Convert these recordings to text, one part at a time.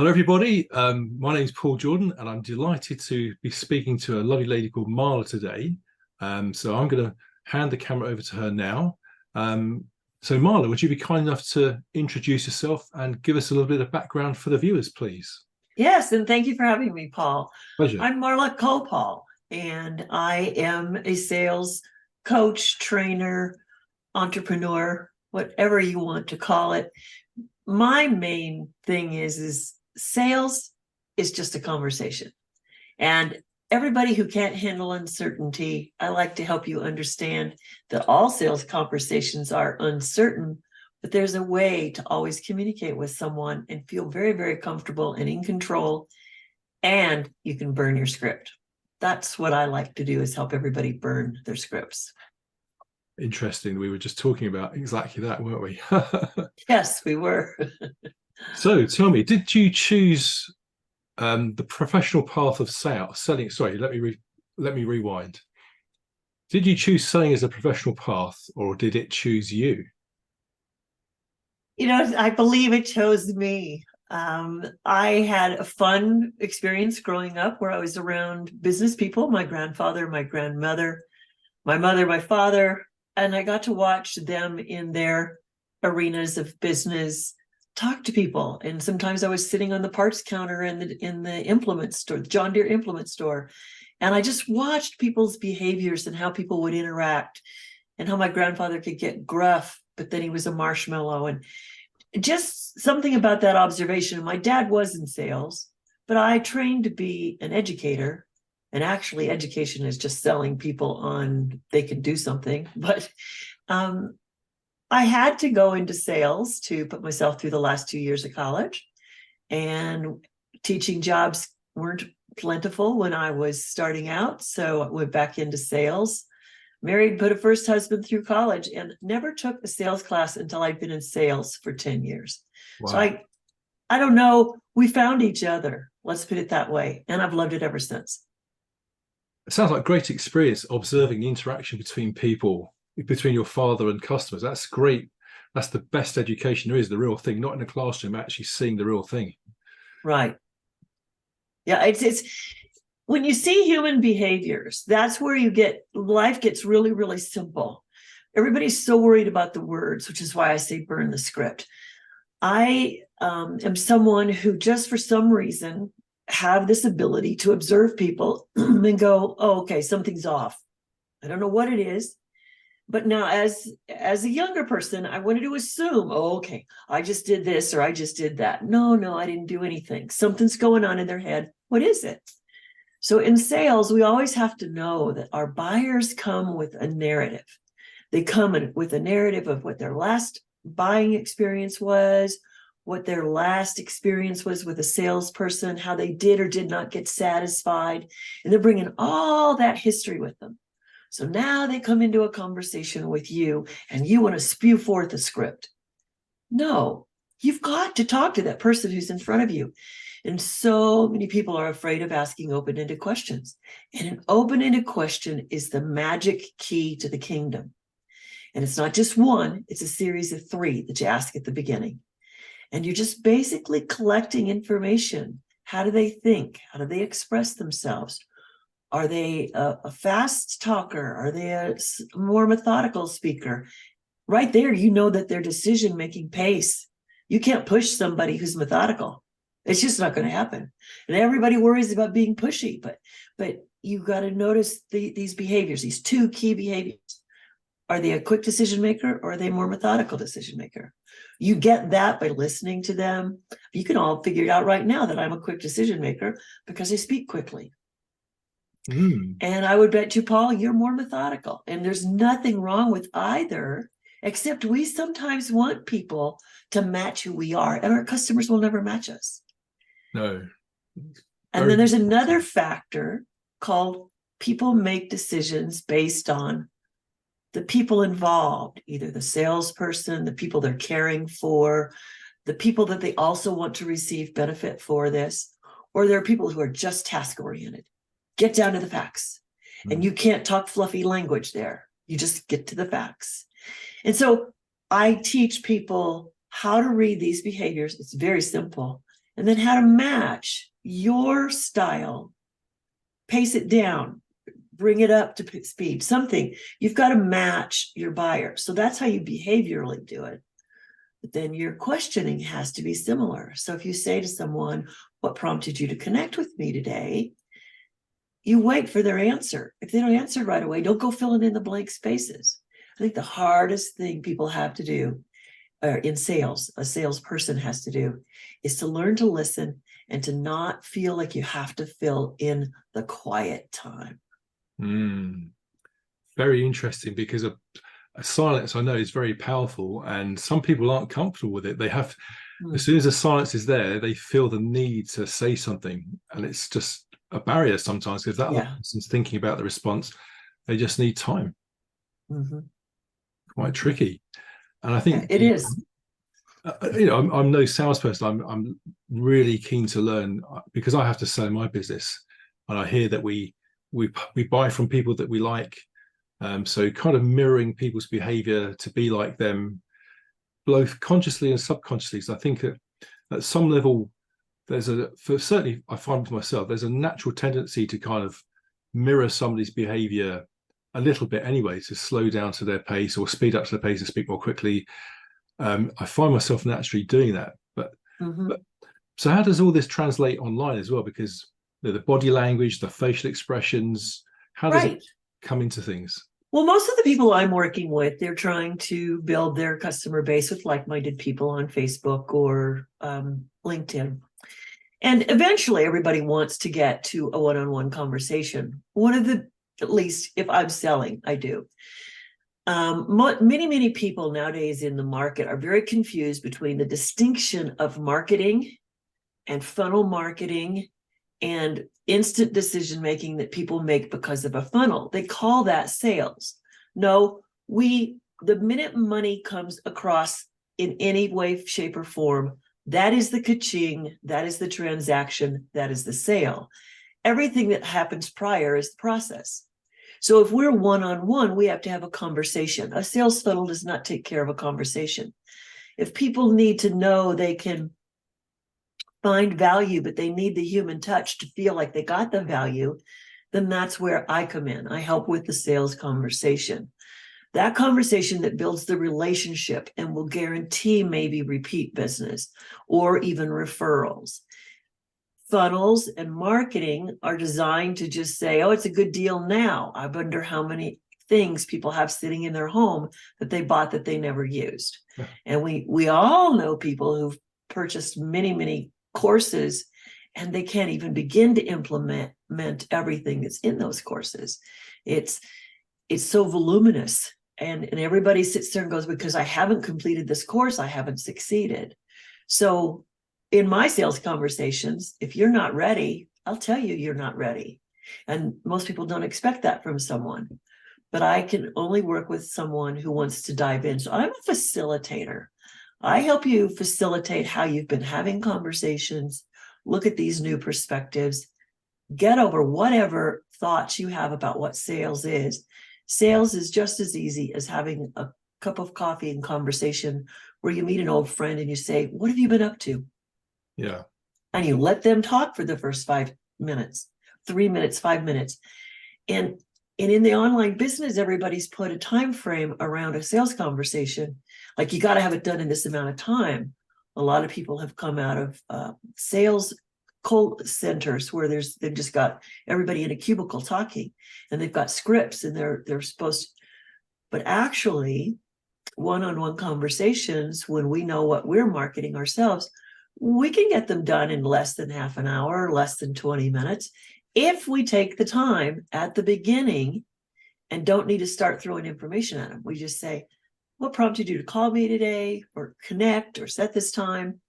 Hello, everybody. My name is Paul Jordan, and I'm delighted to be speaking to a lovely lady called Marla today. So I'm going to hand the camera over to her now. So Marla, would you be kind enough to introduce yourself and give us a little bit of background for the viewers, please? Yes, and thank you for having me, Paul. Pleasure. I'm Marla Koupal, and I am a sales coach, trainer, entrepreneur, whatever you want to call it. My main thing is sales is just a conversation. And everybody who can't handle uncertainty, I like to help you understand that all sales conversations are uncertain, but there's a way to always communicate with someone and feel very, very comfortable and in control, and you can burn your script. That's what I like to do, is help everybody burn their scripts. Interesting. We were just talking about exactly that, weren't we? Yes, we were. So tell me, did you choose the professional path of selling? Sorry, let me rewind. Did you choose selling as a professional path, or did it choose you? I believe it chose me. I had a fun experience growing up where I was around business people, my grandfather, my grandmother, my mother, my father, and I got to watch them in their arenas of business talk to people. And sometimes I was sitting on the parts counter in the implement store, the John Deere implement store, and I just watched people's behaviors and how people would interact, and how my grandfather could get gruff, but then he was a marshmallow. And just something about that observation. My dad was in sales, but I trained to be an educator. And actually, education is just selling people on they can do something. But I had to go into sales to put myself through the last 2 years of college. And teaching jobs weren't plentiful when I was starting out. So I went back into sales. Married, put a first husband through college, and never took a sales class until I'd been in sales for 10 years. Wow. So I don't know, we found each other, let's put it that way. And I've loved it ever since. It sounds like a great experience observing the interaction between people, between your father and customers. That's great. That's the best education there is, the real thing, not in a classroom, actually seeing the real thing. Right. Yeah, it's when you see human behaviors, that's where life gets really, really simple. Everybody's so worried about the words, which is why I say burn the script. I am someone who just for some reason have this ability to observe people and go, oh, okay, something's off. I don't know what it is. But now as a younger person, I wanted to assume, oh, okay, I just did this or I just did that. No, I didn't do anything. Something's going on in their head. What is it? So in sales, we always have to know that our buyers come with a narrative. They come with a narrative of what their last buying experience was, what their last experience was with a salesperson, how they did or did not get satisfied. And they're bringing all that history with them. So now they come into a conversation with you and you want to spew forth a script. No, you've got to talk to that person who's in front of you. And so many people are afraid of asking open-ended questions. And an open-ended question is the magic key to the kingdom. And it's not just one, it's a series of 3 that you ask at the beginning. And you're just basically collecting information. How do they think? How do they express themselves? Are they a fast talker? Are they a more methodical speaker? Right there, you know that their decision-making pace. You can't push somebody who's methodical. It's just not going to happen. And everybody worries about being pushy, but you got to notice these behaviors, these 2 key behaviors. Are they a quick decision maker, or are they a more methodical decision maker? You get that by listening to them. You can all figure it out right now that I'm a quick decision maker because I speak quickly. And I would bet you, Paul, you're more methodical. And there's nothing wrong with either, except we sometimes want people to match who we are, and our customers will never match us. No. And then there's another factor called people make decisions based on the people involved, either the salesperson, the people they're caring for, the people that they also want to receive benefit for this, or there are people who are just task-oriented. Get down to the facts. And you can't talk fluffy language there. You just get to the facts. And so I teach people how to read these behaviors. It's very simple. and then how to match your style, pace it down, bring it up to speed, something. You've got to match your buyer. So that's how you behaviorally do it. But then your questioning has to be similar. So if you say to someone, what prompted you to connect with me today? You wait for their answer. If they don't answer right away, don't go filling in the blank spaces. I think the hardest thing people have to do in sales, a salesperson has to do, is to learn to listen and to not feel like you have to fill in the quiet time. Very interesting, because a silence, I know, is very powerful, and some people aren't comfortable with it. They have, as soon as the silence is there, they feel the need to say something, and it's just a barrier sometimes, because that other person's thinking about the response. They just need time. Quite tricky. And I think it is. I'm no salesperson. I'm really keen to learn, because I have to sell my business, and I hear that we buy from people that we like. So kind of mirroring people's behavior to be like them, both consciously and subconsciously. So I think at some level, certainly I find with myself, there's a natural tendency to kind of mirror somebody's behavior a little bit anyway, to slow down to their pace or speed up to their pace and speak more quickly. I find myself naturally doing that. But so how does all this translate online as well? Because the body language, the facial expressions, how does it come into things? Well, most of the people I'm working with, they're trying to build their customer base with like-minded people on Facebook or LinkedIn. And eventually everybody wants to get to a one-on-one conversation. At least if I'm selling, I do. Many people nowadays in the market are very confused between the distinction of marketing and funnel marketing and instant decision making that people make because of a funnel. They call that sales. No, the minute money comes across in any way, shape, or form, that is the ka-ching, that is the transaction, that is the sale. Everything that happens prior is the process. So if we're one-on-one, we have to have a conversation. A sales funnel does not take care of a conversation. If people need to know they can find value, but they need the human touch to feel like they got the value, then that's where I come in. I help with the sales conversation. That conversation that builds the relationship and will guarantee maybe repeat business or even referrals. Funnels and marketing are designed to just say, oh, it's a good deal now. I wonder how many things people have sitting in their home that they bought that they never used. And we all know people who've purchased many courses and they can't even begin to implement everything that's in those courses. It's so voluminous, and everybody sits there and goes, because I haven't completed this course, I haven't succeeded. So in my sales conversations, if you're not ready, I'll tell you you're not ready. And most people don't expect that from someone, but I can only work with someone who wants to dive in. So I'm a facilitator. I help you facilitate how you've been having conversations, look at these new perspectives, get over whatever thoughts you have about what sales is. Sales is just as easy as having a cup of coffee and conversation where you meet an old friend and you say, what have you been up to? Yeah. And you let them talk for the first 5 minutes, 3 minutes, 5 minutes. And in the online business, everybody's put a time frame around a sales conversation. Like, you got to have it done in this amount of time. A lot of people have come out of sales call centers where they've just got everybody in a cubicle talking, and they've got scripts, and they're supposed to, but actually one-on-one conversations, when we know what we're marketing ourselves, we can get them done in less than half an hour, less than 20 minutes, if we take the time at the beginning and don't need to start throwing information at them. We just say, what prompted you to call me today, or connect, or set this time?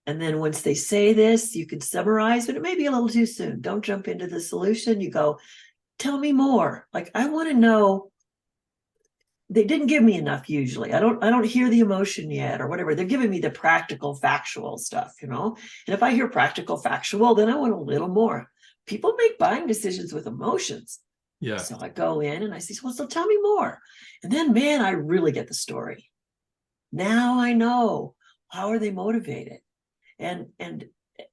And then once they say this, you can summarize, but it may be a little too soon. Don't jump into the solution. You go, tell me more. Like, I want to know. They didn't give me enough usually. I don't hear the emotion yet, or whatever. They're giving me the practical, factual stuff, And if I hear practical, factual, then I want a little more. People make buying decisions with emotions. Yeah. So I go in and I say, well, so tell me more. And then, man, I really get the story. Now I know, how are they motivated? And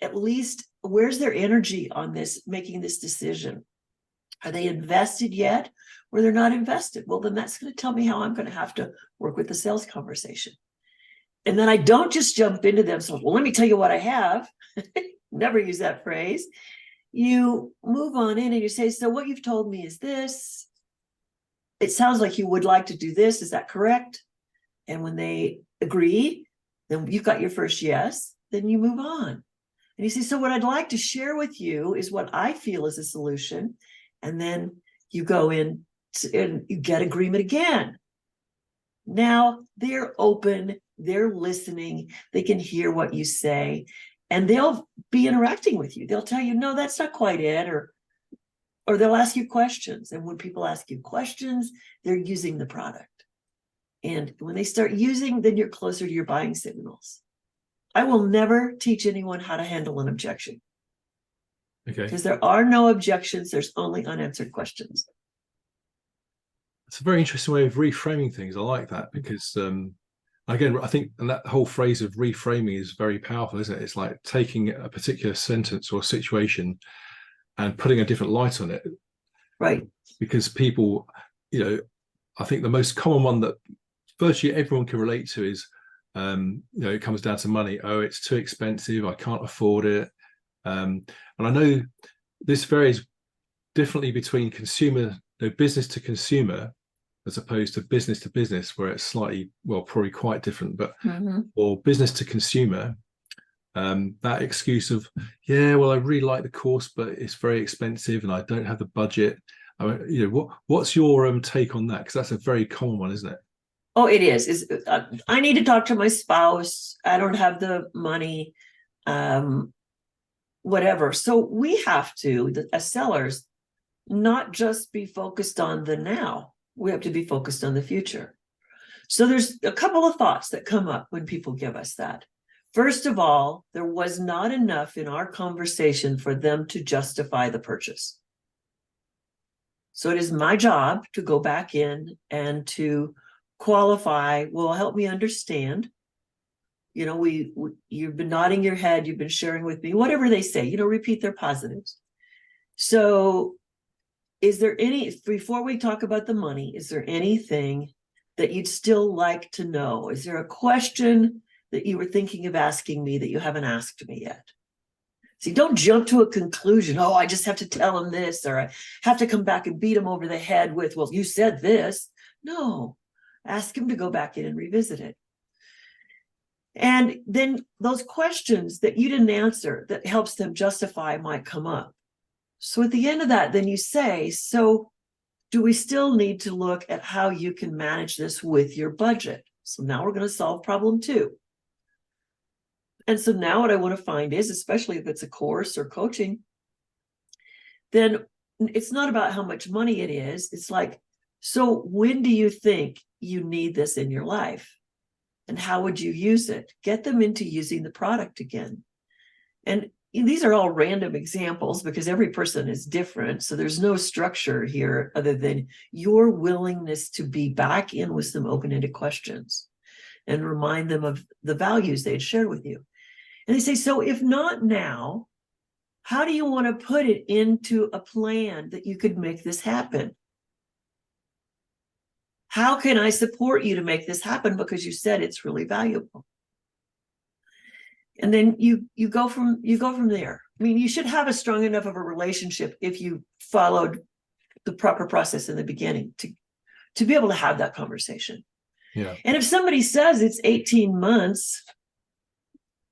at least where's their energy on this, making this decision? Are they invested yet, or they're not invested? Well, then that's going to tell me how I'm going to have to work with the sales conversation. And then I don't just jump into them. So, well, let me tell you what I have. Never use that phrase. You move on in and you say, so what you've told me is this. It sounds like you would like to do this. Is that correct? And when they agree, then you've got your first yes, then you move on. And you say, so what I'd like to share with you is what I feel is a solution. And then you go in and you get agreement again. Now they're open, they're listening, they can hear what you say, and they'll be interacting with you. They'll tell you, no, that's not quite it, or they'll ask you questions. And when people ask you questions, they're using the product. And when they start using, then you're closer to your buying signals. I will never teach anyone how to handle an objection. Okay. Because there are no objections, there's only unanswered questions. It's a very interesting way of reframing things. I like that because, again, I think, and that whole phrase of reframing is very powerful, isn't it? It's like taking a particular sentence or situation and putting a different light on it. Right. Because people, I think the most common one that virtually everyone can relate to is, it comes down to money. Oh, it's too expensive. I can't afford it. And I know this varies differently between consumer, business to consumer, as opposed to business, where it's slightly, well, probably quite different, but or business to consumer, that excuse of, yeah, well, I really like the course, but it's very expensive and I don't have the budget. I mean, what's your take on that? Because that's a very common one, isn't it? Oh, it is. I need to talk to my spouse. I don't have the money, whatever. So we have to, as sellers, not just be focused on the now. We have to be focused on the future. So there's a couple of thoughts that come up when people give us that. First of all, there was not enough in our conversation for them to justify the purchase. So it is my job to go back in and to qualify, well, help me understand. You've been nodding your head, you've been sharing with me, whatever they say, repeat their positives. So is there before we talk about the money, is there anything that you'd still like to know? Is there a question that you were thinking of asking me that you haven't asked me yet? See, don't jump to a conclusion. Oh, I just have to tell him this, or I have to come back and beat him over the head with, well, you said this. No, ask him to go back in and revisit it. And then those questions that you didn't answer that helps them justify might come up. So at the end of that, then you say, so do we still need to look at how you can manage this with your budget? So now we're going to solve problem 2. And so now what I want to find is, especially if it's a course or coaching, then it's not about how much money it is. It's like, so when do you think you need this in your life? And how would you use it? Get them into using the product again. And these are all random examples because every person is different. So there's no structure here other than your willingness to be back in with some open-ended questions and remind them of the values they'd shared with you. And they say, so if not now, how do you want to put it into a plan that you could make this happen? How can I support you to make this happen? Because you said it's really valuable. And then you go from there. I mean, you should have a strong enough of a relationship if you followed the proper process in the beginning to be able to have that conversation. Yeah. And if somebody says it's 18 months,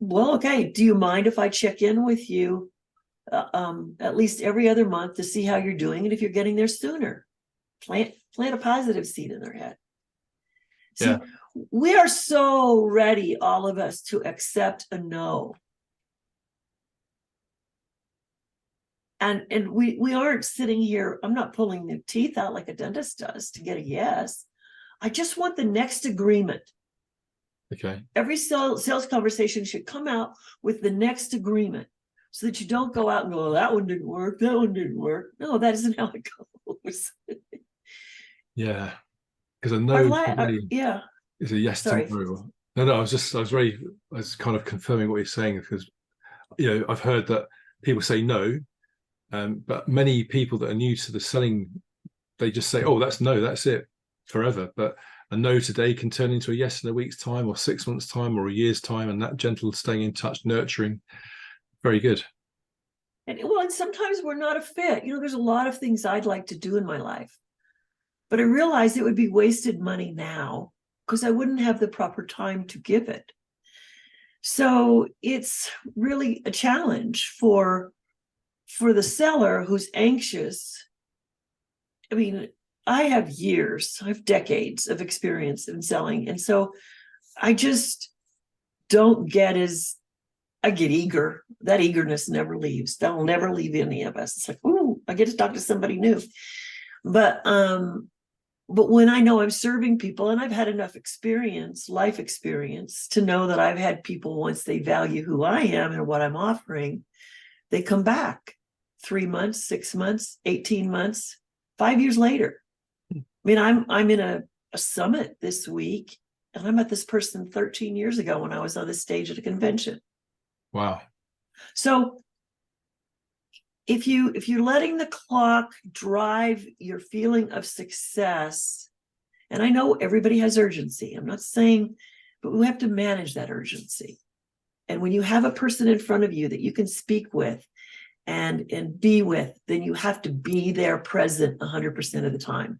well, okay, do you mind if I check in with you at least every other month to see how you're doing and if you're getting there sooner? Plant a positive seed in their head. See, Yeah. we are so ready, all of us, to accept a no. And we aren't sitting here, I'm not pulling the teeth out like a dentist does to get a yes. I just want the next agreement. Okay. Every sales conversation should come out with the next agreement so that you don't go out and go, that one didn't work, that one didn't work. No, that isn't how it goes. Yeah. Because I know yeah. It's a yes Sorry. to no. No, I was kind of confirming what you're saying because I've heard that people say no, but many people that are new to the selling, they just say, oh, that's no, that's it forever. But a no today can turn into a yes in a week's time, or 6 months' time, or a year's time, and that gentle staying in touch, nurturing. Very good. And sometimes we're not a fit. There's a lot of things I'd like to do in my life, but I realized it would be wasted money now because I wouldn't have the proper time to give it. So it's really a challenge for the seller who's anxious. I mean, I have decades of experience in selling. And so I just don't I get eager. That eagerness never leaves. That'll never leave any of us. It's like, ooh, I get to talk to somebody new. But when I know I'm serving people, and I've had enough life experience, to know that I've had people, once they value who I am and what I'm offering, they come back 3 months, 6 months, 18 months, 5 years later. I mean, I'm in a summit this week, and I met this person 13 years ago when I was on the stage at a convention. Wow. So if you're letting the clock drive your feeling of success, and I know everybody has urgency, I'm not saying, but we have to manage that urgency. And when you have a person in front of you that you can speak with and be with, then you have to be there present 100% of the time.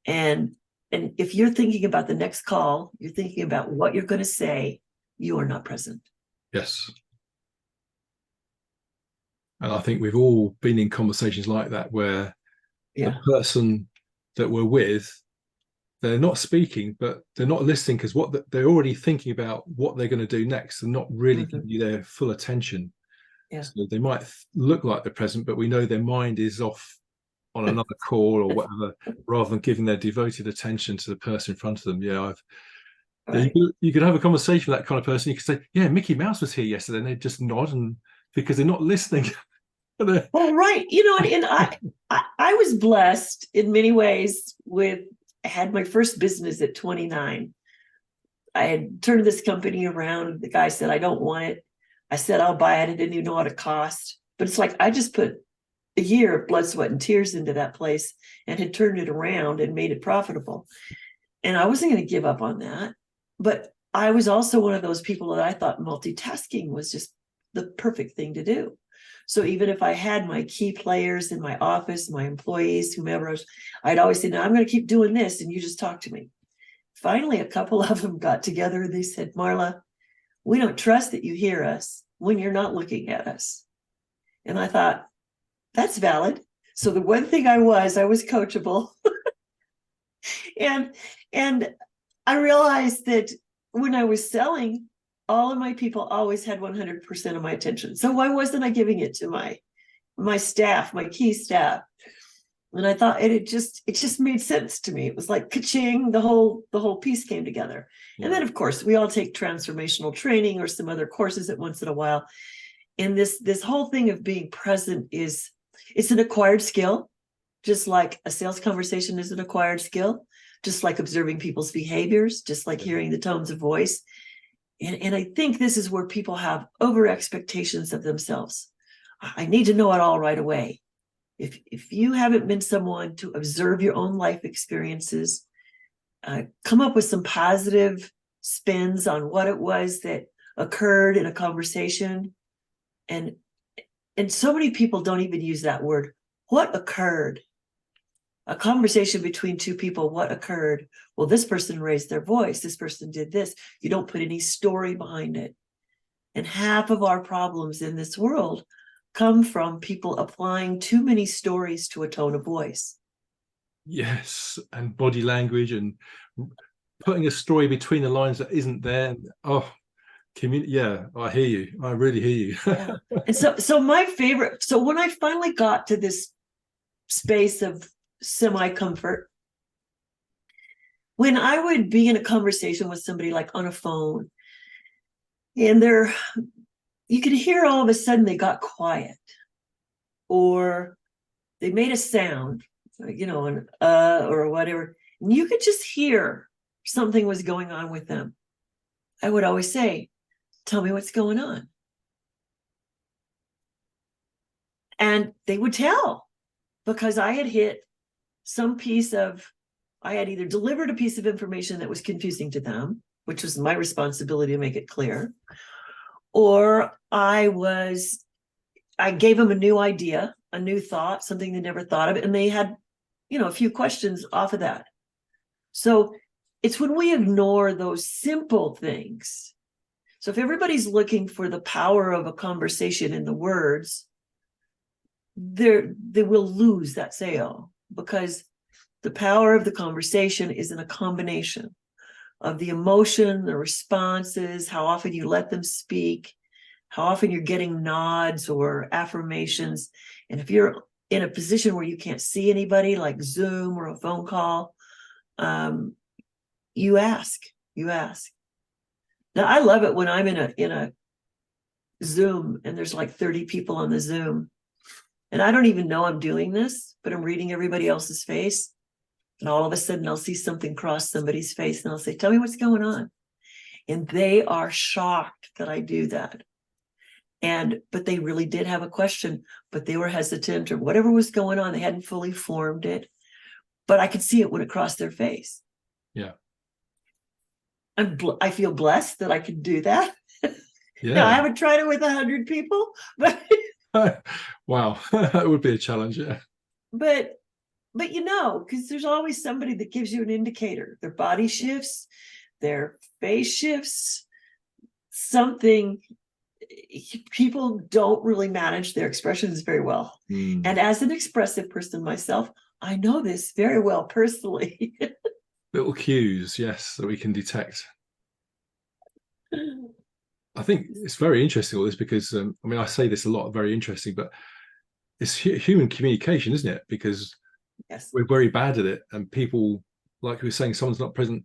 And if you're thinking about the next call, you're thinking about what you're going to say, you are not present. Yes. And I think we've all been in conversations like that where the person that we're with, they're not speaking, but they're not listening, because they're already thinking about what they're going to do next and not really giving you their full attention. Yeah. So they might look like they're present, but we know their mind is off on another call or whatever, rather than giving their devoted attention to the person in front of them. Yeah, you could have a conversation with that kind of person. You could say, yeah, Mickey Mouse was here yesterday, and they just nod, and because they're not listening. Well, right. And I was blessed in many ways I had my first business at 29. I had turned this company around. The guy said, I don't want it. I said, I'll buy it. I didn't even know what it cost. But it's like I just put a year of blood, sweat, and tears into that place and had turned it around and made it profitable. And I wasn't going to give up on that. But I was also one of those people that I thought multitasking was just the perfect thing to do. So even if I had my key players in my office, my employees, whomever, I'd always say, no, I'm going to keep doing this, and you just talk to me. Finally, a couple of them got together and they said, Marla, we don't trust that you hear us when you're not looking at us. And I thought, that's valid. So the one thing I was coachable. and I realized that when I was selling, all of my people always had 100% of my attention. So why wasn't I giving it to my staff, my key staff? And I thought it just made sense to me. It was like ka-ching, the whole piece came together. Yeah. And then of course we all take transformational training or some other courses at once in a while. And this whole thing of being present it's an acquired skill, just like a sales conversation is an acquired skill, just like observing people's behaviors, just like hearing the tones of voice. And I think this is where people have over expectations of themselves. I need to know it all right away. If you haven't been someone to observe your own life experiences, come up with some positive spins on what it was that occurred in a conversation. And so many people don't even use that word. What occurred? A conversation between two people, what occurred? Well, this person raised their voice. This person did this. You don't put any story behind it. And half of our problems in this world come from people applying too many stories to a tone of voice. Yes, and body language and putting a story between the lines that isn't there. Oh, yeah, I hear you. I really hear you. Yeah. And so my favorite, so when I finally got to this space of semi-comfort, when I would be in a conversation with somebody like on a phone, and you could hear all of a sudden they got quiet, or they made a sound, or whatever, and you could just hear something was going on with them. I would always say, tell me what's going on. And they would tell, because I had hit some piece of, I had either delivered a piece of information that was confusing to them, which was my responsibility to make it clear, or I gave them a new idea, a new thought, something they never thought of, and they had, a few questions off of that. So it's when we ignore those simple things. So if everybody's looking for the power of a conversation in the words, they will lose that sale, because the power of the conversation is in a combination of the emotion, the responses, how often you let them speak, how often you're getting nods or affirmations. And if you're in a position where you can't see anybody, like Zoom or a phone call, you ask. Now, I love it when I'm in a Zoom and there's like 30 people on the Zoom, and I don't even know I'm doing this, but I'm reading everybody else's face. And all of a sudden I'll see something cross somebody's face and I'll say, tell me what's going on. And they are shocked that I do that. But they really did have a question, but they were hesitant or whatever was going on. They hadn't fully formed it, but I could see it when it crossed their face. Yeah. I feel blessed that I can do that. Yeah. Now, I haven't tried it with 100 people, but wow, that would be a challenge. Yeah. But because there's always somebody that gives you an indicator. Their body shifts, their face shifts, something. People don't really manage their expressions very well. And as an expressive person myself, I know this very well personally. Little cues, yes, that we can detect. I think it's very interesting, all this, because I say this a lot, very interesting, but it's human communication, isn't it? Because yes, we're very bad at it, and people, like we were saying, someone's not present.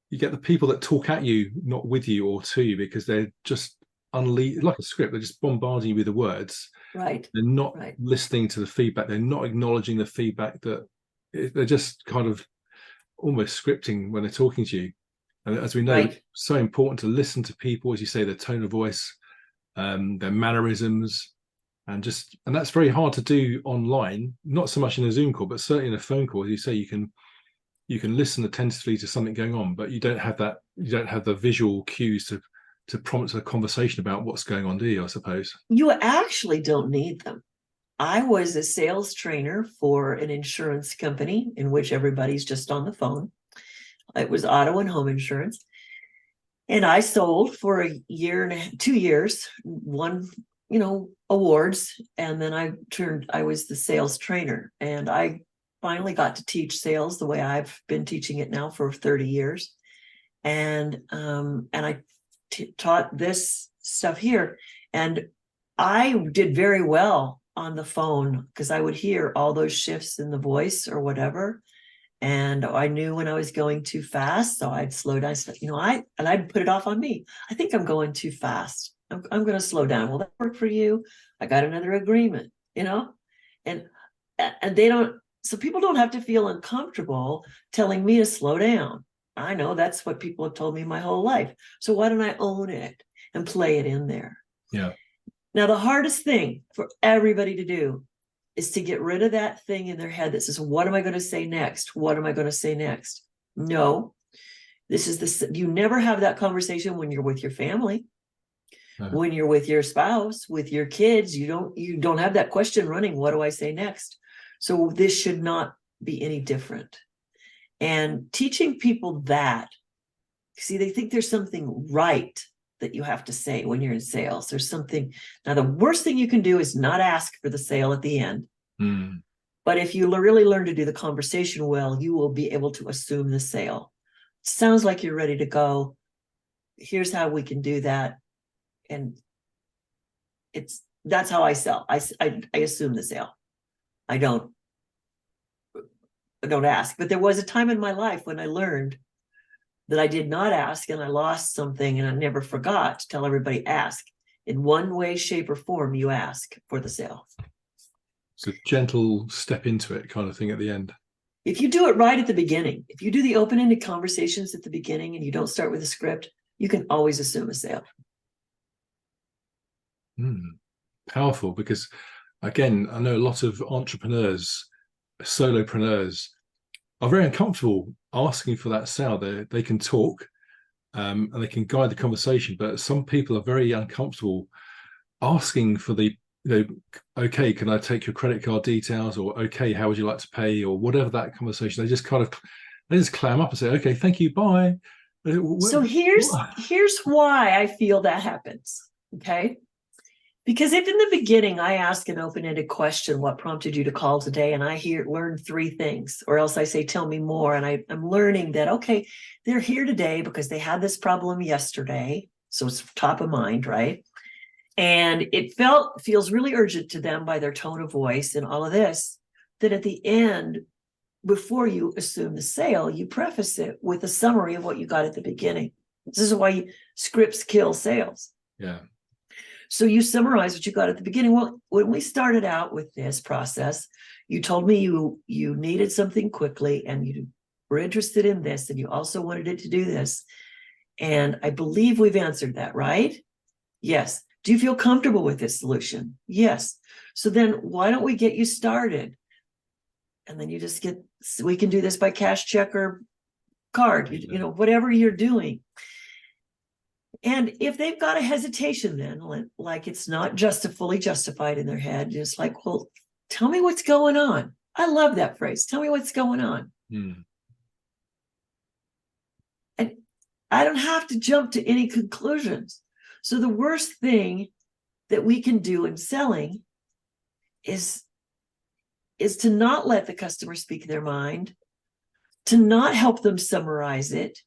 You get the people that talk at you, not with you or to you, because they're just like a script. They're just bombarding you with the words. Right. They're not listening to the feedback. They're not acknowledging the feedback. They're just kind of almost scripting when they're talking to you. And as we know, it's so important to listen to people, as you say, their tone of voice, their mannerisms, and that's very hard to do online. Not so much in a Zoom call, but certainly in a phone call. As you say, you can listen attentively to something going on, but you don't have that. You don't have the visual cues to prompt a conversation about what's going on, do you? I suppose you actually don't need them. I was a sales trainer for an insurance company in which everybody's just on the phone. It was auto and home insurance. And I sold for a year and 2 years, won, awards. And then I was the sales trainer, and I finally got to teach sales the way I've been teaching it now for 30 years. And I taught this stuff here. And I did very well on the phone because I would hear all those shifts in the voice or whatever. And I knew when I was going too fast, so I'd slow down. I'd put it off on me. I think I'm going too fast. I'm going to slow down. Will that work for you? I got another agreement, and they don't. So people don't have to feel uncomfortable telling me to slow down. I know that's what people have told me my whole life. So why don't I own it and play it in there? Yeah. Now, the hardest thing for everybody to do is to get rid of that thing in their head that says, what am I going to say next? What am I going to say next? No, you never have that conversation when you're with your family, when you're with your spouse, with your kids. You don't have that question running. What do I say next? So this should not be any different. And teaching people that, see, they think there's something right that you have to say when you're in sales. There's something. Now, the worst thing you can do is not ask for the sale at the end. But if you really learn to do the conversation well, you will be able to assume the sale. It sounds like you're ready to go. Here's how we can do that. And that's how I sell. I assume the sale. I don't ask. But there was a time in my life when I learned that I did not ask, and I lost something, and I never forgot to tell everybody, ask. In one way, shape, or form, you ask for the sale. It's a gentle step into it kind of thing at the end. If you do it right at the beginning, if you do the open-ended conversations at the beginning and you don't start with a script, you can always assume a sale. Powerful, because again, I know a lot of entrepreneurs, solopreneurs are very uncomfortable asking for that sale. They can talk, and they can guide the conversation, but some people are very uncomfortable asking for the, okay, can I take your credit card details, or okay, how would you like to pay, or whatever that conversation. They just clam up and say, okay, thank you, bye. So here's why I feel that happens. Okay. Because if in the beginning I ask an open-ended question, what prompted you to call today? And I learn three things, or else I say, tell me more. And I'm learning that, okay, they're here today because they had this problem yesterday. So it's top of mind, right? And it feels really urgent to them by their tone of voice and all of this, that at the end, before you assume the sale, you preface it with a summary of what you got at the beginning. This is why scripts kill sales. Yeah. So you summarize what you got at the beginning. Well, when we started out with this process, you told me you needed something quickly, and you were interested in this, and you also wanted it to do this. And I believe we've answered that, right? Yes. Do you feel comfortable with this solution? Yes. So then why don't we get you started? And then you just we can do this by cash, check, or card, whatever you're doing. And if they've got a hesitation, then like it's not fully justified in their head, just like, well, tell me what's going on. I love that phrase. Tell me what's going on. And I don't have to jump to any conclusions. So the worst thing that we can do in selling is to not let the customer speak their mind, to not help them summarize it,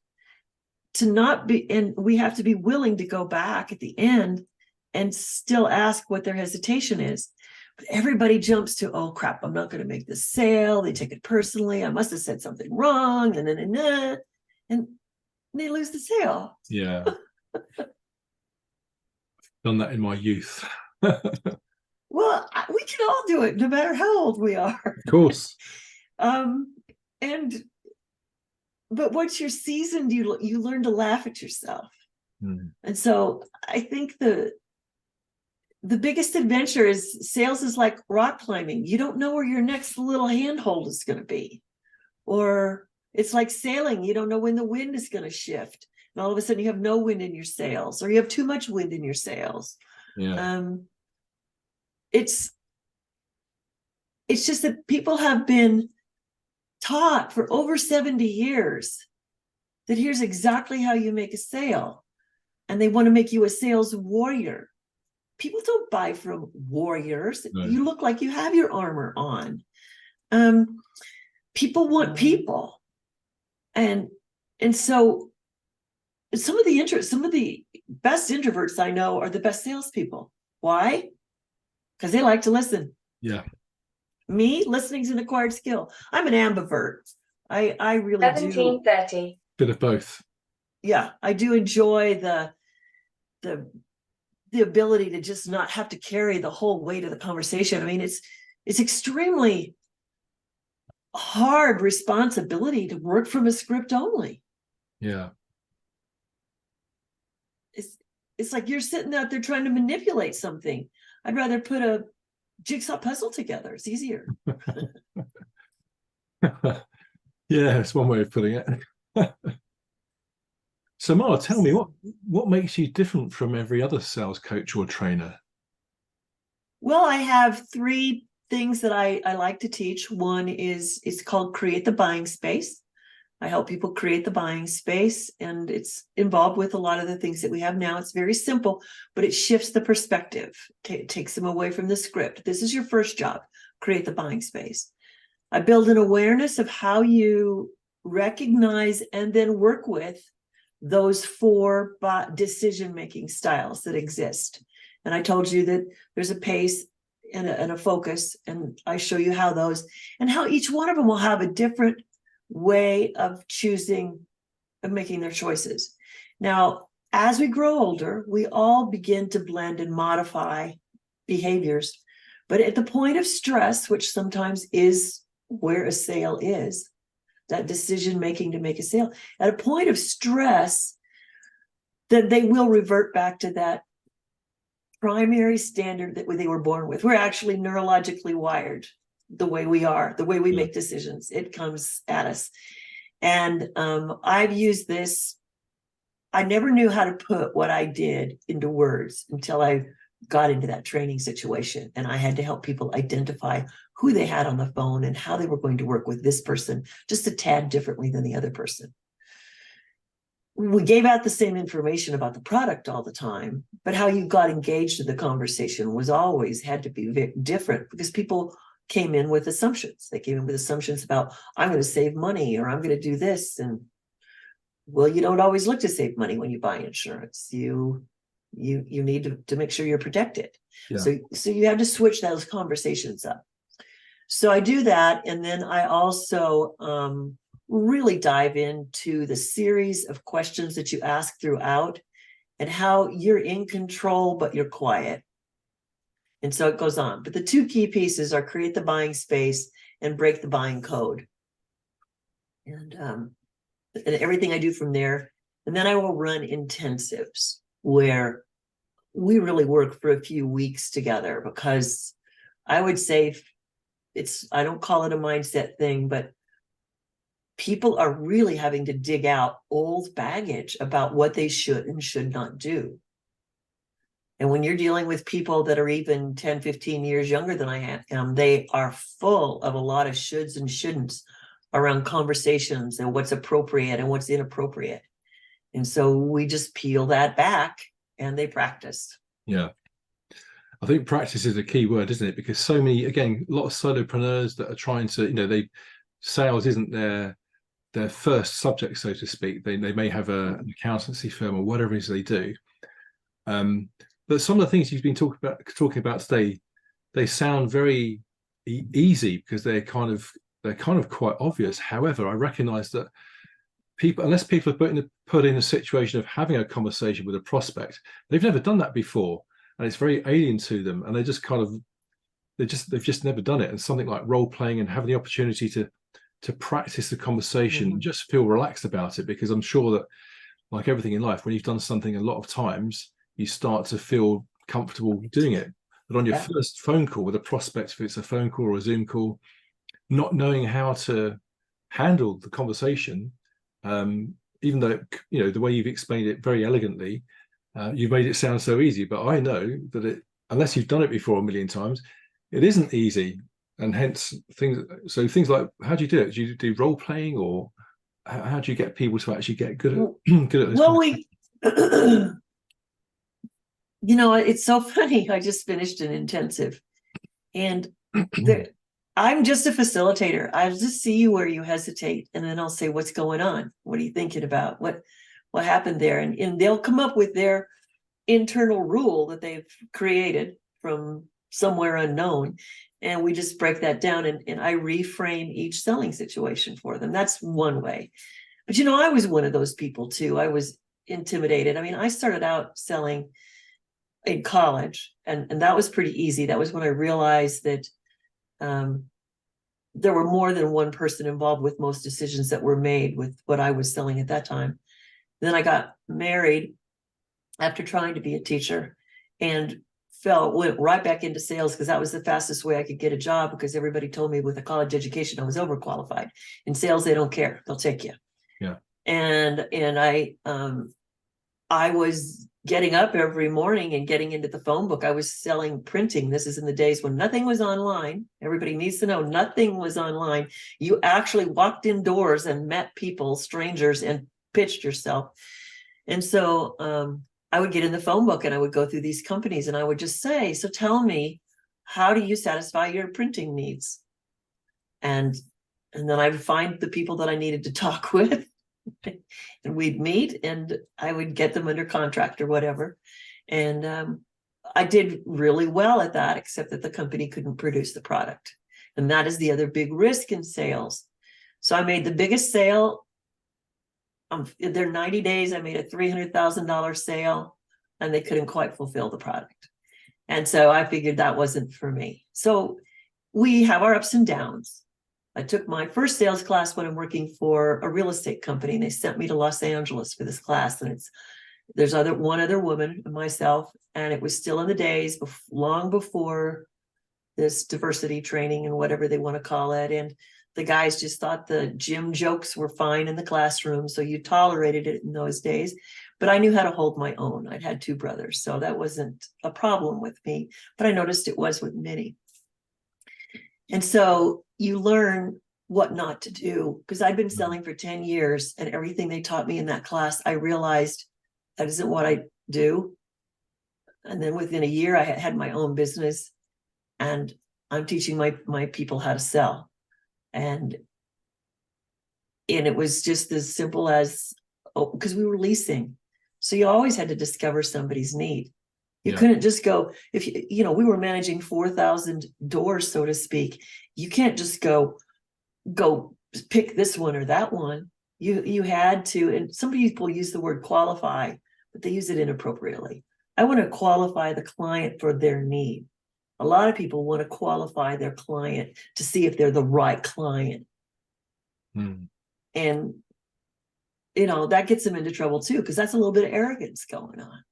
to not be, and we have to be willing to go back at the end and still ask what their hesitation is. But everybody jumps to, oh crap, I'm not going to make this sale. They take it personally. I must have said something wrong, and they lose the sale. Yeah. Done that in my youth. Well, we can all do it, no matter how old we are. Of course. But once you're seasoned, you learn to laugh at yourself. And so I think the biggest adventure is sales is like rock climbing. You don't know where your next little handhold is going to be. Or it's like sailing. You don't know when the wind is going to shift. And all of a sudden you have no wind in your sails, or you have too much wind in your sails. Yeah. It's just that people have been taught for over 70 years that here's exactly how you make a sale. And they want to make you a sales warrior. People don't buy from warriors. No. You look like you have your armor on. People want people. And so some of the best introverts I know are the best salespeople. Why? Because they like to listen. Yeah. Me, listening's an acquired skill. I'm an ambivert. I really 17:30. Bit of both. Yeah, I do enjoy the ability to just not have to carry the whole weight of the conversation. I mean, it's extremely hard responsibility to work from a script only. Yeah. It's like you're sitting out there trying to manipulate something. I'd rather put a jigsaw puzzle together. It's easier. Yeah, it's one way of putting it. So Marla, tell me what makes you different from every other sales coach or trainer? Well, I have three things that I like to teach. One is it's called Create the Buying Space. I help people create the buying space, and it's involved with a lot of the things that we have now. It's very simple, but it shifts the perspective. It takes them away from the script. This is your first job, create the buying space. I build an awareness of how you recognize and then work with those four decision-making styles that exist. And I told you that there's a pace and a focus, and I show you how those, and how each one of them will have a different way of choosing, of making their choices. Now, as we grow older, we all begin to blend and modify behaviors. But at the point of stress, which sometimes is where a sale is, that decision making to make a sale, at a point of stress, then they will revert back to that primary standard that they were born with. We're actually neurologically wired the way we are, the way we make decisions. It comes at us. And I've used this. I never knew how to put what I did into words until I got into that training situation. And I had to help people identify who they had on the phone and how they were going to work with this person just a tad differently than the other person. We gave out the same information about the product all the time, but how you got engaged in the conversation was always had to be different, because people came in with assumptions. They came in with assumptions about, I'm going to save money, or I'm going to do this. And well, you don't always look to save money when you buy insurance. You need to make sure you're protected. Yeah. So you have to switch those conversations up. So I do that. And then I also really dive into the series of questions that you ask throughout and how you're in control, but you're quiet. And so it goes on. But the two key pieces are create the buying space and break the buying code. And everything I do from there. And then I will run intensives where we really work for a few weeks together, because I would say I don't call it a mindset thing, but people are really having to dig out old baggage about what they should and should not do. And when you're dealing with people that are even 10, 15 years younger than I am, they are full of a lot of shoulds and shouldn'ts around conversations and what's appropriate and what's inappropriate. And so we just peel that back and they practice. Yeah. I think practice is a key word, isn't it? Because so many, again, a lot of solopreneurs that are trying to, sales isn't their first subject, so to speak. They may have an accountancy firm or whatever it is they do. But some of the things you've been talking about today, they sound very easy because they're kind of quite obvious. However, I recognize that unless people are put in a situation of having a conversation with a prospect, they've never done that before, and it's very alien to them, and they've just never done it. And something like role playing and having the opportunity to practice the conversation and just feel relaxed about it, because I'm sure that, like everything in life, when you've done something a lot of times, you start to feel comfortable doing it. But on your first phone call with a prospect, if it's a phone call or a Zoom call, not knowing how to handle the conversation, even though the way you've explained it very elegantly, you've made it sound so easy, but I know that unless you've done it before a million times, it isn't easy. And hence things like, how do you do it? Do you do role playing, or how do you get people to actually get good at this? Well, it's so funny. I just finished an intensive, and I'm just a facilitator. I'll just see you where you hesitate, and then I'll say, what's going on? What are you thinking about? What happened there? And they'll come up with their internal rule that they've created from somewhere unknown. And we just break that down, and I reframe each selling situation for them. That's one way. But, I was one of those people too. I was intimidated. I mean, I started out selling in college, and that was pretty easy. That was when I realized that there were more than one person involved with most decisions that were made with what I was selling at that time. Then I got married after trying to be a teacher, and went right back into sales, because that was the fastest way I could get a job, because everybody told me with a college education I was overqualified. In sales, they don't care. They'll take you. Yeah. And I was getting up every morning and getting into the phone book. I was selling printing. This is in the days when nothing was online. Everybody needs to know nothing was online. You actually walked indoors and met people, strangers, and pitched yourself. And so I would get in the phone book and I would go through these companies, and I would just say, so tell me, how do you satisfy your printing needs? And then I would find the people that I needed to talk with, and we'd meet, and I would get them under contract or whatever. And I did really well at that, except that the company couldn't produce the product. And that is the other big risk in sales. So I made the biggest sale. In their 90 days, I made a $300,000 sale, and they couldn't quite fulfill the product. And so I figured that wasn't for me. So we have our ups and downs. I took my first sales class when I'm working for a real estate company, and they sent me to Los Angeles for this class. And There's one other woman and myself, and it was still in the days long before this diversity training and whatever they want to call it. And the guys just thought the gym jokes were fine in the classroom, so you tolerated it in those days. But I knew how to hold my own. I'd had two brothers, so that wasn't a problem with me, but I noticed it was with many. And so you learn what not to do, because I'd been selling for 10 years, and everything they taught me in that class, I realized that isn't what I do. And then within a year, I had my own business, and I'm teaching my people how to sell. And it was just as simple as, because we were leasing. So you always had to discover somebody's need. You couldn't just go, if we were managing 4,000 doors, so to speak. You can't just go pick this one or that one. You had to, and some people use the word qualify, but they use it inappropriately. I want to qualify the client for their need. A lot of people want to qualify their client to see if they're the right client. And, that gets them into trouble too, because that's a little bit of arrogance going on.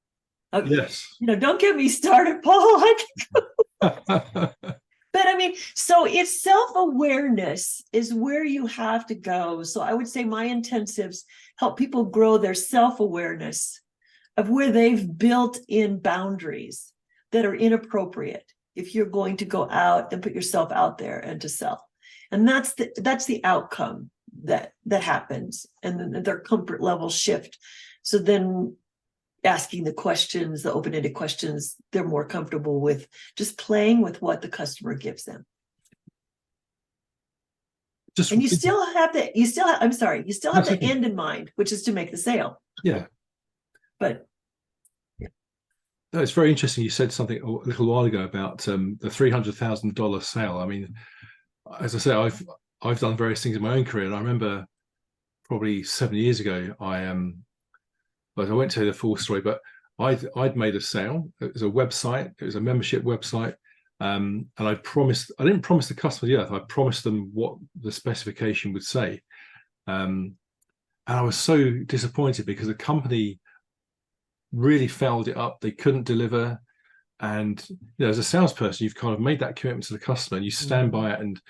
Okay. Yes. Don't get me started, Paul. But I mean, so it's self-awareness is where you have to go. So I would say my intensives help people grow their self-awareness of where they've built in boundaries that are inappropriate if you're going to go out and put yourself out there and to sell. And that's the outcome that happens, and then their comfort levels shift. So then asking the questions, the open-ended questions, they're more comfortable with just playing with what the customer gives them. And you still have the end in mind, which is to make the sale. Yeah. But no, it's very interesting. You said something a little while ago about the $300,000 sale. I mean, as I say, I've done various things in my own career, and I remember probably 7 years ago, I won't tell you the full story, but I'd made a sale. It was a website. It was a membership website. And I didn't promise the customer the earth. I promised them what the specification would say. And I was so disappointed because the company really fouled it up. They couldn't deliver. And, as a salesperson, you've kind of made that commitment to the customer, and you stand by it. And,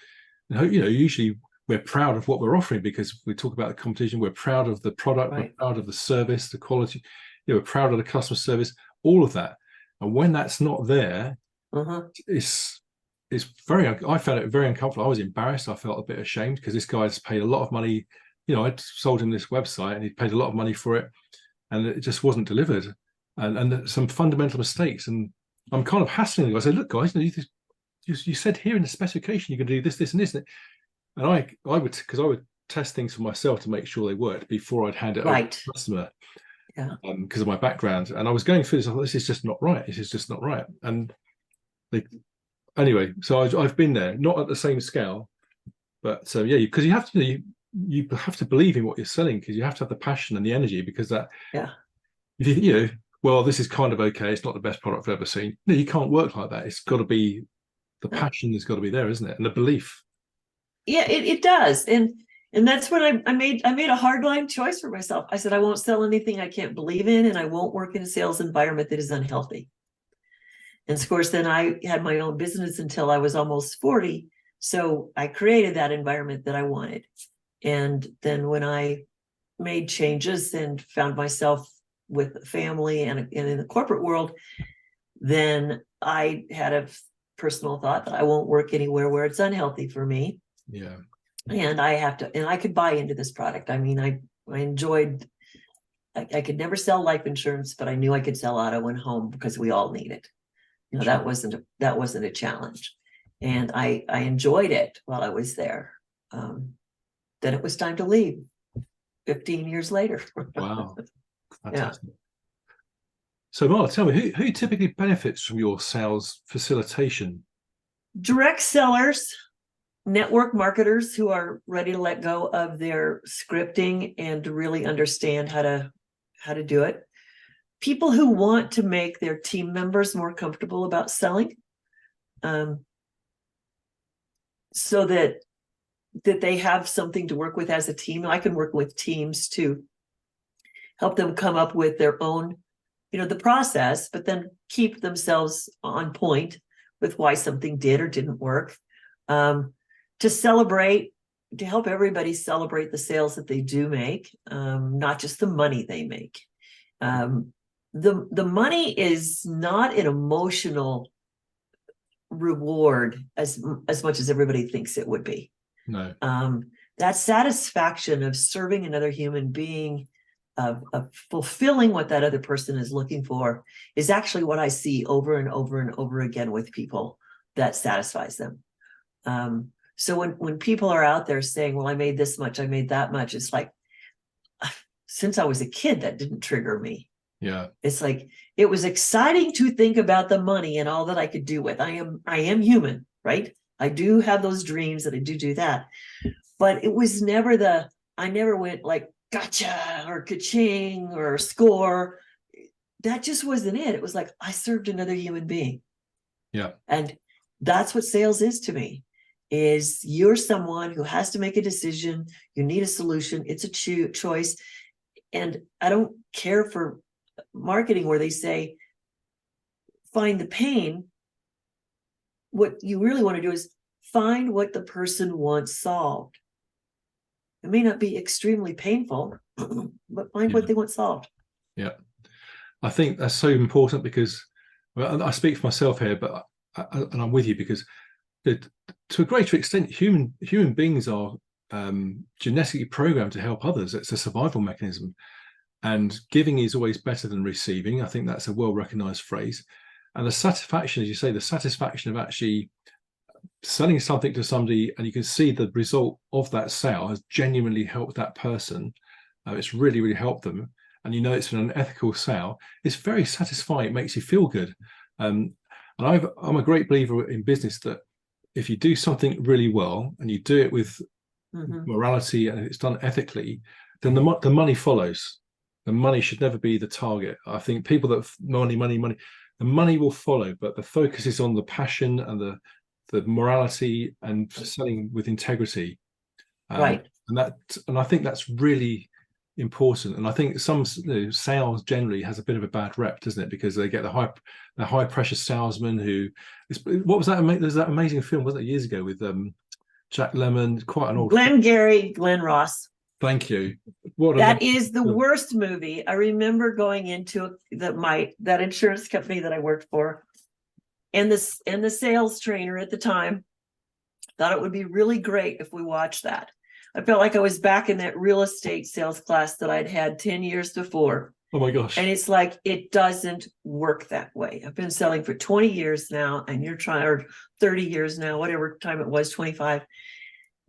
usually we're proud of what we're offering because we talk about the competition. We're proud of the product. Right. We're proud of the service, the quality. We're proud of the customer service, all of that. And when that's not there, it's very. I found it very uncomfortable. I was embarrassed. I felt a bit ashamed because this guy's paid a lot of money. I'd sold him this website, and he'd paid a lot of money for it, and it just wasn't delivered. And some fundamental mistakes. And I'm kind of hassling them. I said, "Look, guys, you said here in the specification you can do this, this, and this." And I would test things for myself to make sure they worked before I'd hand it over to the customer. Yeah. Because of my background. And I was going through this. I thought, this is just not right. This is just not right. And anyway, so I've been there, not at the same scale, but because you have to, you have to believe in what you're selling, because you have to have the passion and the energy, because that, if well, this is kind of okay. It's not the best product I've ever seen. No, you can't work like that. It's got to be, the passion has got to be there, isn't it? And the belief. Yeah, it does. And that's when I made a hard line choice for myself. I said, I won't sell anything I can't believe in, and I won't work in a sales environment that is unhealthy. And of course, then I had my own business until I was almost 40. So I created that environment that I wanted. And then when I made changes and found myself with family and in the corporate world, then I had a personal thought that I won't work anywhere where it's unhealthy for me. Yeah. And I could buy into this product. I mean, I enjoyed, I could never sell life insurance, but I knew I could sell auto and home because we all need it. Sure. That wasn't a challenge. And I enjoyed it while I was there. Then it was time to leave 15 years later. Wow. Fantastic. Yeah. So Marla, tell me, who typically benefits from your sales facilitation? Direct sellers, network marketers who are ready to let go of their scripting and to really understand how to do it. People who want to make their team members more comfortable about selling, so that they have something to work with as a team. I can work with teams to help them come up with their own, the process, but then keep themselves on point with why something did or didn't work. To celebrate, to help everybody celebrate the sales that they do make, not just the money they make. The money is not an emotional reward as much as everybody thinks it would be. No. That satisfaction of serving another human being, of fulfilling what that other person is looking for, is actually what I see over and over and over again with people that satisfies them. So when people are out there saying, well, I made this much, I made that much, it's like, since I was a kid, that didn't trigger me. Yeah. It's like, it was exciting to think about the money and all that I could do with. I am human, right? I do have those dreams that I do that. But it was never I never went like, gotcha, or ka-ching, or score. That just wasn't it. It was like, I served another human being. Yeah. And that's what sales is to me, is you're someone who has to make a decision. You need a solution. It's a choice. And I don't care for marketing where they say, find the pain. What you really want to do is find what the person wants solved. It may not be extremely painful, but find what they want solved. Yeah. I think that's so important because, well, I speak for myself here, but and I'm with you, because to a greater extent, human beings are genetically programmed to help others. It's a survival mechanism, and giving is always better than receiving. I think that's a well-recognized phrase. And the satisfaction, as you say, the satisfaction of actually selling something to somebody, and you can see the result of that sale has genuinely helped that person. It's really, really helped them. And you know it's an ethical sale. It's very satisfying. It makes you feel good. And I'm a great believer in business that if you do something really well and you do it with morality and it's done ethically, then the money follows. The money should never be the target. I think people that money, the money will follow, but the focus is on the passion and the morality and selling with integrity. Right. And I think that's really important. And I think some sales generally has a bit of a bad rep, doesn't it? Because they get the high pressure salesman who is, what was that? There's that amazing film, wasn't it, years ago with Jack Lemmon, quite an old Glenn Ross. Thank you. That is the worst movie. I remember going into that insurance company that I worked for, and the sales trainer at the time thought it would be really great if we watched that. I felt like I was back in that real estate sales class that I'd had 10 years before. Oh my gosh. And it's like, it doesn't work that way. I've been selling for 20 years now, and you're trying, or 30 years now, whatever time it was, 25.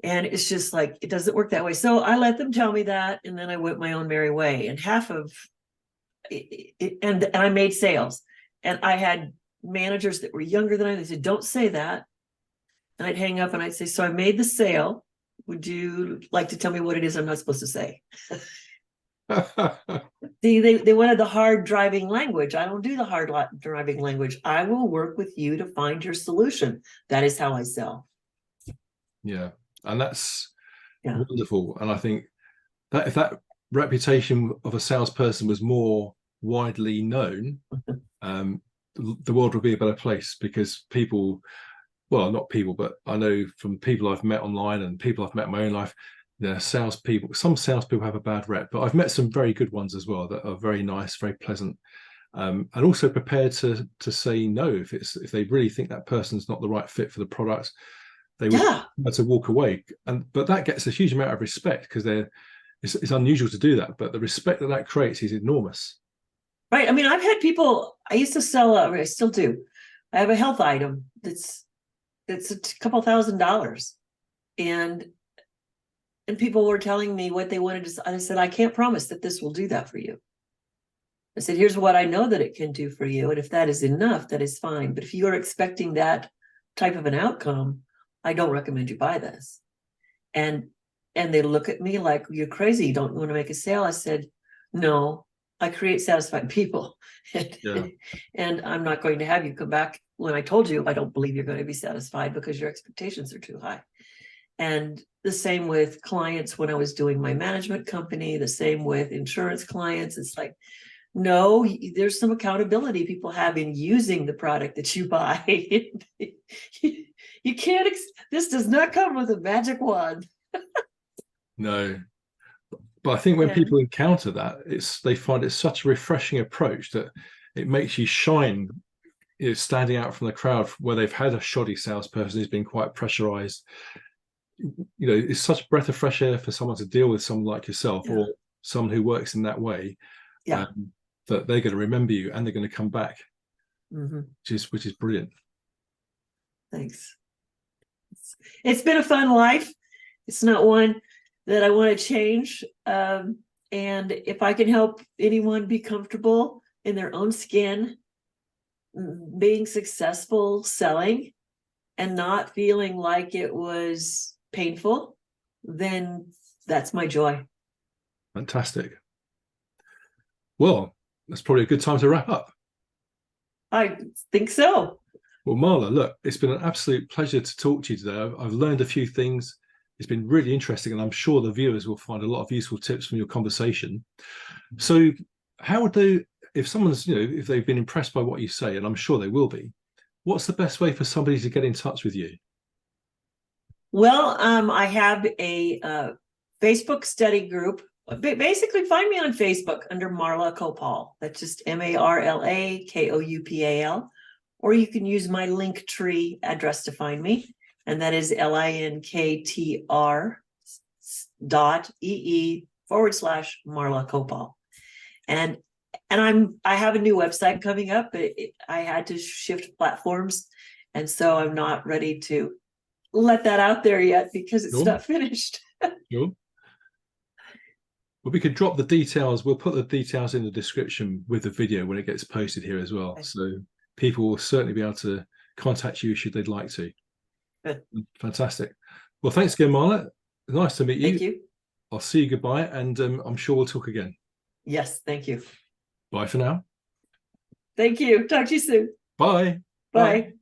And it's just like, it doesn't work that way. So I let them tell me that, and then I went my own merry way. And half of it, and I made sales. And I had managers that were younger than I. They said, don't say that. And I'd hang up and I'd say, so I made the sale. Would you like to tell me what it is I'm not supposed to say? They wanted the hard driving language. I don't do the hard driving language. I will work with you to find your solution. That is how I sell. Yeah. And that's wonderful. And I think that if that reputation of a salesperson was more widely known, the world would be a better place, because people, well, not people, but I know from people I've met online and people I've met in my own life, some salespeople have a bad rep, but I've met some very good ones as well that are very nice, very pleasant, and also prepared to say no if they really think that person's not the right fit for the product. They would have to walk away, but that gets a huge amount of respect, because it's unusual to do that, but the respect that creates is enormous. Right. I mean, I've had people. I used to sell. I still do. I have a health item that's a couple $1,000, and people were telling me what they wanted to. I said, I can't promise that this will do that for you. I said, here's what I know that it can do for you, and if that is enough, that is fine. But if you are expecting that type of an outcome, I don't recommend you buy this. And they look at me like, you're crazy. You don't want to make a sale. I said, no, I create satisfied people. And I'm not going to have you come back when I told you I don't believe you're going to be satisfied because your expectations are too high. And the same with clients when I was doing my management company, the same with insurance clients. It's like, no, there's some accountability people have in using the product that you buy. You can't, this does not come with a magic wand. No. But I think when people encounter that, they find it such a refreshing approach that it makes you shine, standing out from the crowd where they've had a shoddy salesperson who's been quite pressurized. It's such a breath of fresh air for someone to deal with someone like yourself or someone who works in that way. That they're going to remember you and they're going to come back, which is brilliant. Thanks. It's been a fun life. It's not one that I want to change. And if I can help anyone be comfortable in their own skin, being successful selling and not feeling like it was painful, then that's my joy. Fantastic. Well, that's probably a good time to wrap up. I think so. Well, Marla, look, it's been an absolute pleasure to talk to you today. I've learned a few things. It's been really interesting, and I'm sure the viewers will find a lot of useful tips from your conversation. So how would they, if someone's, if they've been impressed by what you say, and I'm sure they will be, what's the best way for somebody to get in touch with you? Well, I have a Facebook study group. Basically, find me on Facebook under Marla Koupal. That's just Marla Koupal. Or you can use my Linktree address to find me. And that is linktr.ee/Marla Koupal. And I have a new website coming up, but I had to shift platforms. And so I'm not ready to let that out there yet because it's not finished. Sure. Well, we could drop the details. We'll put the details in the description with the video when it gets posted here as well. So people will certainly be able to contact you should they'd like to. Good. Fantastic. Well, thanks again, Marla. Nice to meet you. Thank you. I'll see you goodbye, and I'm sure we'll talk again. Yes, thank you. Bye for now. Thank you. Talk to you soon. Bye. Bye.